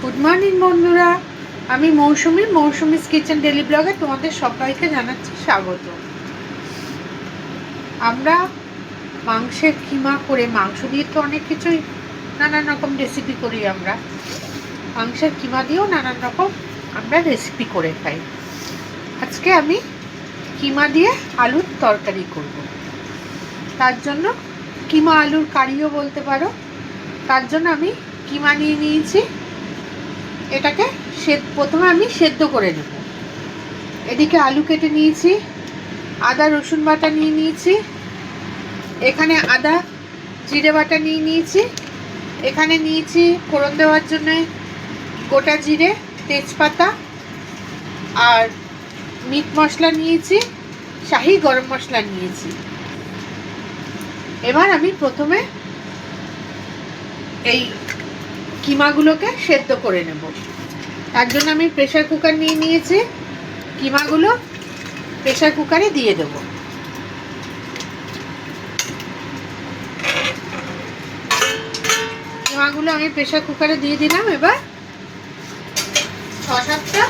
Good morning বন্ধুরা, আমি Mousumi's kitchen daily ব্লগে তোমাদের সবাইকে জানাচ্ছি স্বাগত। আমরা মাংসের কিমা করে, মাংস দিয়ে তো অনেক কিছুই নানান রকম রেসিপি করি। আমরা মাংসের কিমা দিয়েও নানান রকম আমরা রেসিপি করে খাই। আজকে আমি কিমা দিয়ে আলুর তরকারি করব। তার জন্য কিমা আলুর কারিও বলতে পারো। তার জন্য আমি কিমা নিয়ে নিয়েছি। এটাকে প্রথমে আমি সেদ্ধ করে নেব। এদিকে আলু কেটে নিয়েছি, আদা রসুন বাটা নিয়ে নিয়েছি, এখানে আদা জিরে বাটা নিয়ে নিয়েছি, এখানে নিয়েছি ফোড়ন দেওয়ার জন্য গোটা জিরে, তেজপাতা আর মিট মশলা নিয়েছি, শাহি গরম মশলা নিয়েছি। এবার আমি প্রথমে এই কিমাগুলোকে সেদ্ধ করে নেব। তার জন্য আমি প্রেসার কুকার নিয়ে নিয়েছি। কিমাগুলো প্রেসার কুকারে দিয়ে দেব। কিমাগুলো আমি প্রেসার কুকারে দিয়ে দিলাম। এবার 6-7টা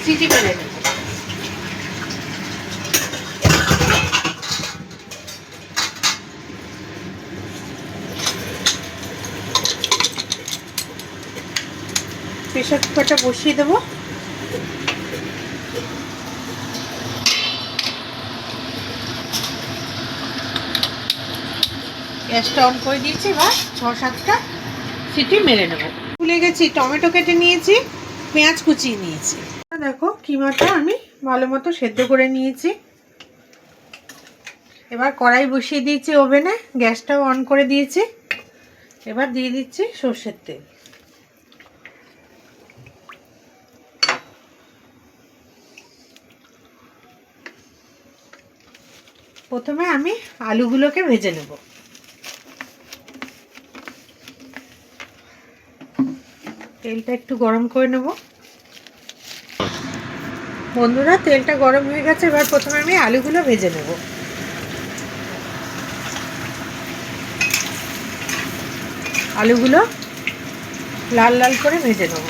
সিটি মেরে নেব। প্রেসার কুকারটা বসিয়ে দেবো। গ্যাসটা অন করে দিয়েছি। এবার 6-7টা সিটি মেরে নেব। ভুলে গেছি, টমেটো কেটে নিয়েছি, পেঁয়াজ কুচিয়ে নিয়েছি। দেখো কিমাটা আমি ভালো মতো সেদ্ধ করে নিয়েছি। এবার কড়াই বসিয়ে দিয়েছি ওভেনে, গ্যাসটাও অন করে দিয়েছি। এবার দিয়ে দিচ্ছি সর্ষের তেল। প্রথমে আমি আলুগুলোকে ভেজে নেব। তেলটা একটু গরম করে নেব। বন্ধুরা, তেলটা গরম হয়ে গেছে। এবার প্রথমে আমি আলুগুলো ভেজে নেব। আলুগুলো লাল লাল করে ভেজে নেব।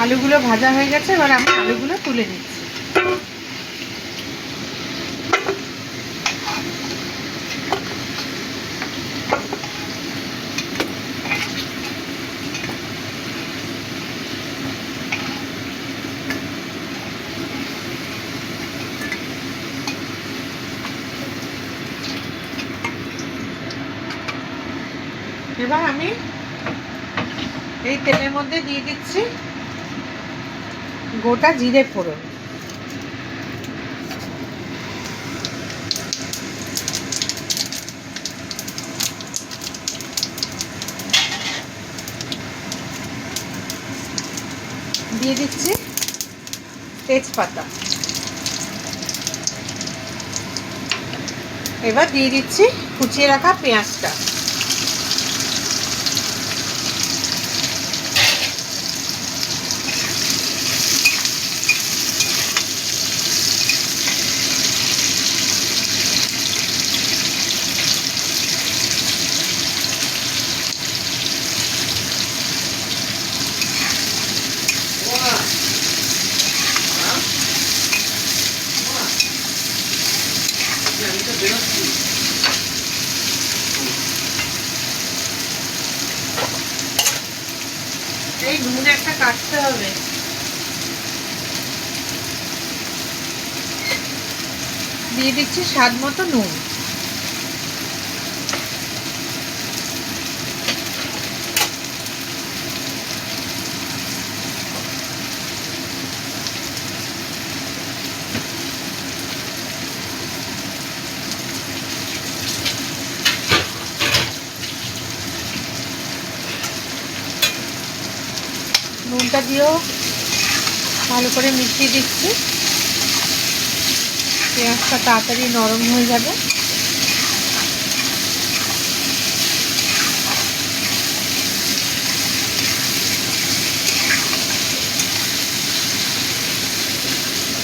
আলুগুলো ভাজা হয়ে গেছে। এবার আমি আলুগুলো তুলে নিচ্ছি। এবার আমি এই তেলের মধ্যে দিয়ে দিচ্ছি গোটা জিরে ফোড়ন। দিয়ে দিচ্ছি তেজপাতা। এবার দিয়ে দিচ্ছি কুচিয়ে রাখা পেঁয়াজটা। এই নুন একটা কাটতে হবে। দিয়ে দিচ্ছি স্বাদ মতো নুন। লঙ্কা দিয়েও ভালো করে মিশিয়ে দিচ্ছি। পেঁয়াজটা তাড়াতাড়ি নরম হয়ে যাবে।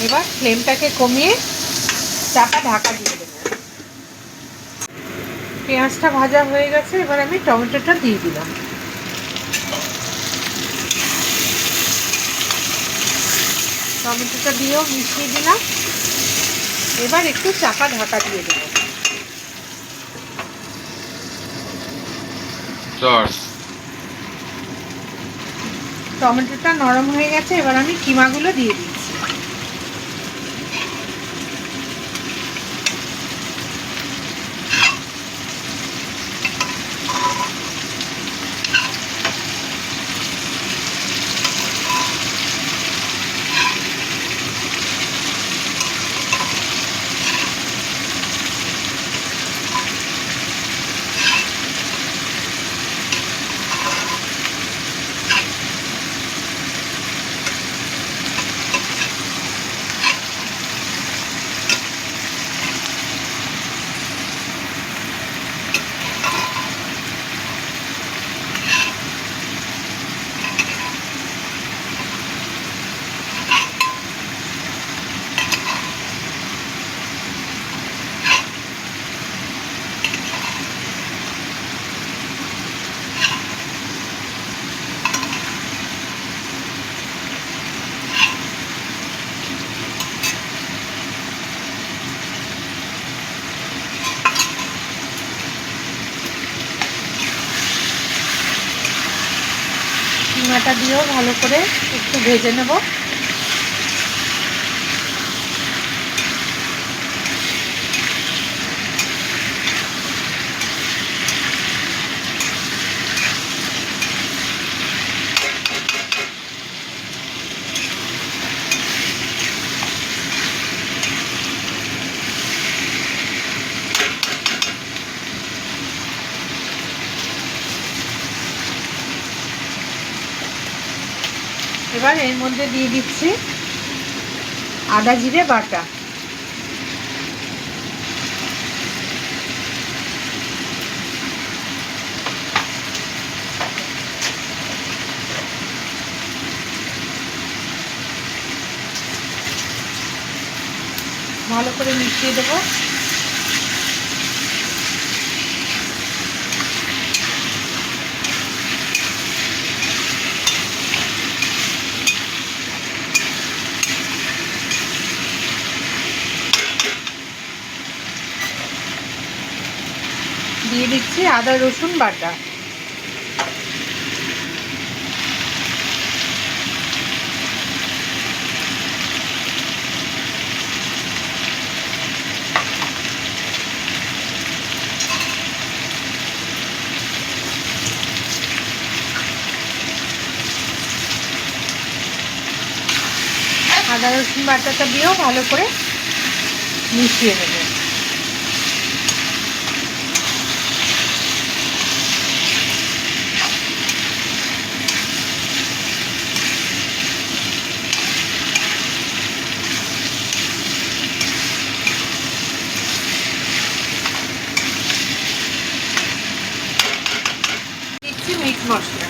এবার ফ্লেমটাকে কমিয়ে চাপা ঢাকা দিয়ে দেবো। পেঁয়াজটা ভাজা হয়ে গেছে, এবার আমি টমেটোটা দিয়ে দিলাম। টমেটোটা দিয়েও মিশিয়ে দিলাম। এবার একটু চাপা ঢাকা দিয়ে দেবো। টমেটোটা নরম হয়ে গেছে, এবার আমি কিমাগুলো দিয়ে দিচ্ছি। কিমাটা দিয়েও ভালো করে একটু ভেজে নেব। এবার এর মধ্যে দিয়ে দিচ্ছি আদা জিরে বাটা। ভালো করে মিশিয়ে দেবো। দিয়ে দিচ্ছি আদা রসুন বাটা। আদা রসুন বাটাটা দিয়েও ভালো করে মিশিয়ে নেব। দিচ্ছি মিট মশলা।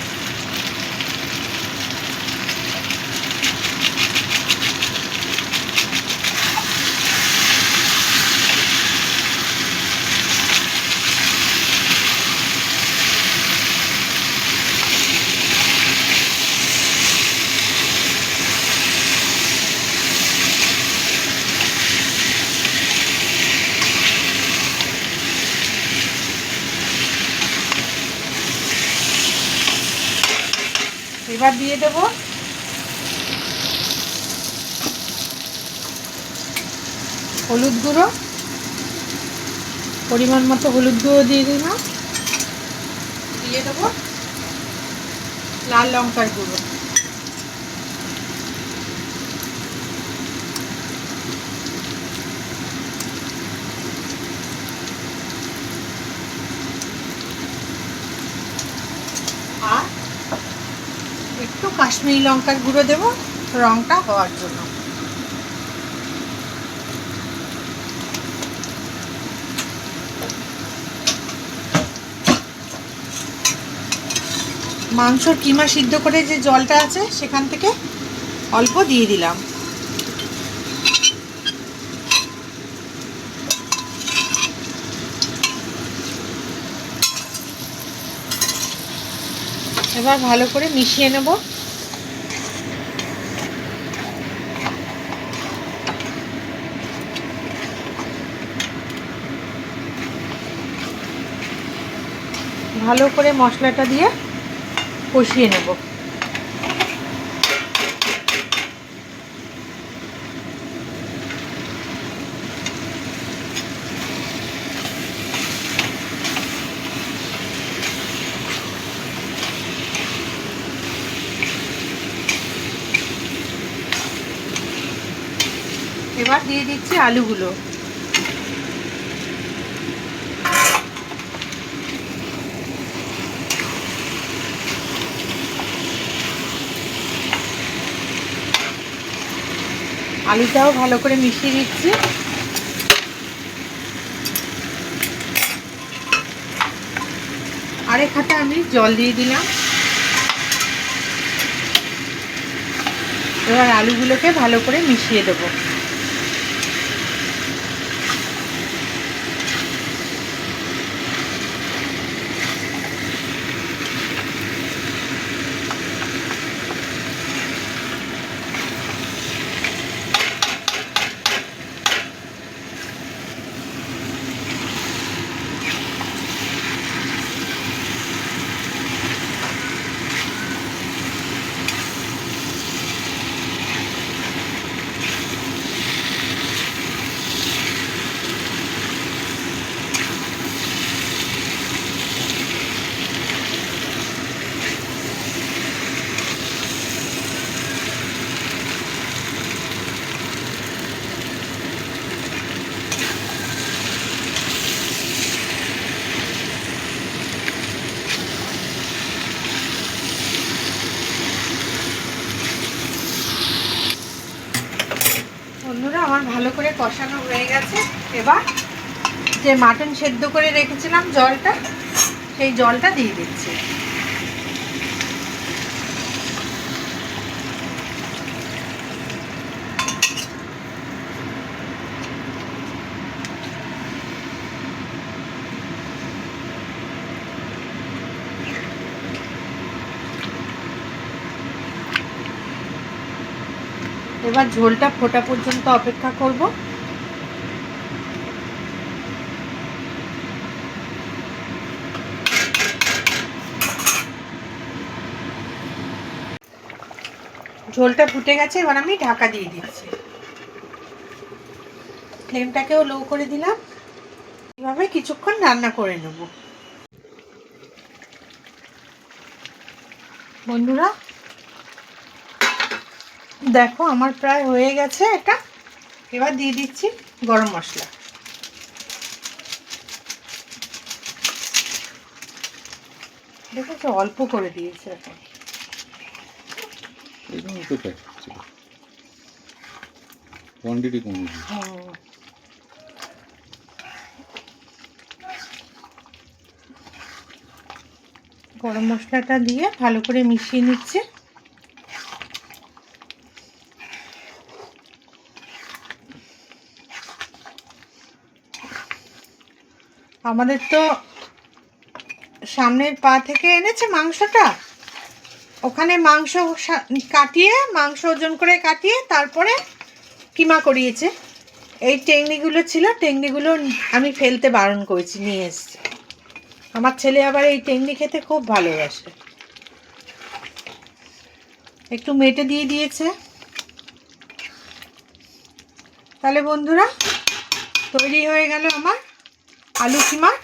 এবার দিয়ে দেব হলুদ গুঁড়ো, পরিমাণ মতো হলুদ গুঁড়ো দিয়ে দিলাম। দিয়ে দেব লাল লঙ্কার গুঁড়ো। আর একটু কাশ্মীরি লঙ্কার গুঁড়ো দেবো রঙটা হওয়ার জন্য। মাংসর কিমা সিদ্ধ করে যে জলটা আছে সেখান থেকে অল্প দিয়ে দিলাম। এবার ভালো করে মিশিয়ে নেব। ভালো করে মশলাটা দিয়ে কষিয়ে নেব। এবার দিয়ে দিচ্ছি আলুগুলো। আলুটাও ভালো করে মিশিয়ে দিচ্ছি। আরেক হাতে আমি জল দিয়ে দিলাম। এবার আলুগুলোকে ভালো করে মিশিয়ে দেবো। বন্ধুরা, আমার ভালো করে কষানো হয়ে গেছে। এবার যে মাটন সেদ্ধ করে রেখেছিলাম জলটা, সেই জলটা দিয়ে দিচ্ছি। এবার ঝোলটা ফোটা পর্যন্ত অপেক্ষা করব। ঝোলটা ফুটে গেছে, এবার আমি ঢাকা দিয়ে দিচ্ছি। ফ্লেমটাকেও লো করে দিলাম। এভাবে কিছুক্ষণ রান্না করে নেব। বন্ধুরা দেখো, আমার প্রায় হয়ে গেছে এটা। এবার দিয়ে দিচ্ছি গরম মশলা। দেখো অল্প করে দিয়েছে এখন। গরম মশলাটা দিয়ে ভালো করে মিশিয়ে নিচ্ছে। আমাদের তো সামনের পা থেকে এনেছে মাংসটা, ওখানে মাংস কাটিয়ে, মাংস ওজন করে কাটিয়ে তারপরে কিমা করিয়েছে। এই টেংনিগুলো ছিল, টেংনিগুলো আমি ফেলতে বারণ করেছি, নিয়ে এসছি। আমার ছেলে আবার এই টেংনি খেতে খুব ভালোবাসে। একটু মেটে দিয়ে দিয়েছে। তাহলে বন্ধুরা, তৈরি হয়ে গেল আমার আলু কিমার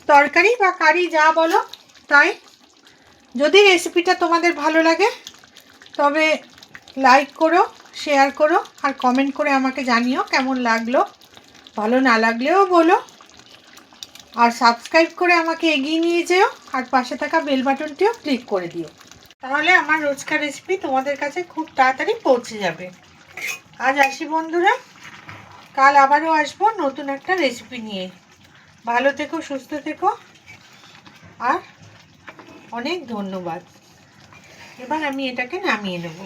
তরকারি বা কারি, যা বলো তাই। যদি রেসিপিটা তোমাদের ভালো লাগে তবে লাইক করো, শেয়ার করো, আর কমেন্ট করে আমাকে জানিও কেমন লাগলো। ভালো না লাগলেও বলো। আর সাবস্ক্রাইব করে আমাকে এগিয়ে নিয়ে যেও, আর পাশে থাকা বেল বাটনটিও ক্লিক করে দিও। তাহলে আমার রোজকার রেসিপি তোমাদের কাছে খুব তাড়াতাড়ি পৌঁছে যাবে। আজ আসি বন্ধুরা, কাল আবারও আসবো নতুন একটা রেসিপি নিয়ে। ভালো থেকো, সুস্থ থেকো, আর অনেক ধন্যবাদ। এবার আমি এটাকে নামিয়ে নেব।